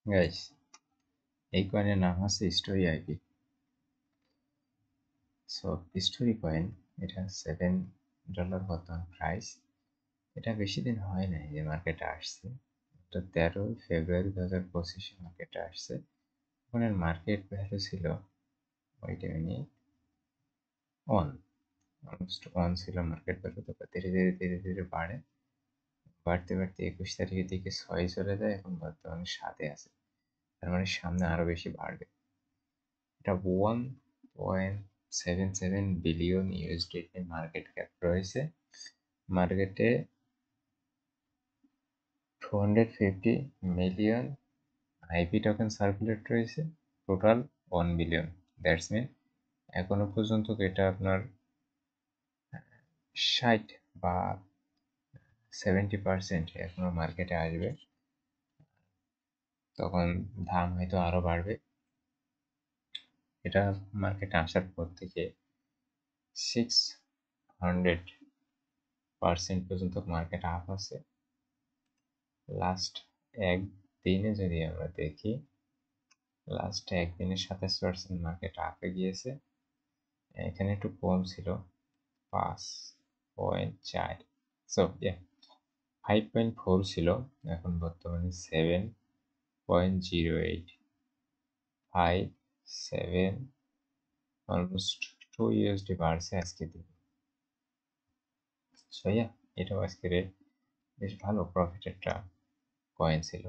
Guys, এই কয়েনের নাম হচ্ছে story IP. So story coin, এটা $7 বর্তমান প্রাইস। এটা বেশি দিন হয় নাই যে মার্কেটে আসছে। এটা 13 ফেব্রুয়ারি 2025 মার্কেটে আসছে। এখন এর মার্কেট ভ্যালু ছিল ওই টাইমে অলমোস্ট ওয়ান ছিল মার্কেট ভ্যালু। তারপর ধীরে ধীরে ধীরে ধীরে বাড়ে, বাড়তে বাড়তে 21 তারিখের দিকে 6 চলে যায়, এখন বর্তমানে 7-এ আছে। তার মানে সামনে আরো বেশি বাড়বে। এটা 1.77 বিলিয়ন ইউএসডিটি মার্কেট ক্যাপ রয়েছে। মার্কেটে 250 মিলিয়ন আইপি টোকেন সার্কুলেট রয়েছে, টোটাল 1 বিলিয়ন। দ্যাটস মিন এখনো পর্যন্ত এটা আপনার 60 বা 70% এখনো মার্কেটে আসবে, তখন দাম হয়তো আরো বাড়বে। এটা মার্কেটে আসার পর থেকে 600% পর্যন্ত মার্কেট আপ আছে। লাস্ট একদিনে যদি আমরা দেখি, লাস্ট একদিনে 27% মার্কেট আপে গিয়েছে। এখানে একটু কম ছিল, 5.4, সো 5.4 ছিল, এখন বর্তমানে 7.08, 5.7, অলমোস্ট 2 ইউএসডি বাড়ছে আজকে দিনে। সো এটাও আজকে বেশ ভালো প্রফিট একটা কয়েন ছিল।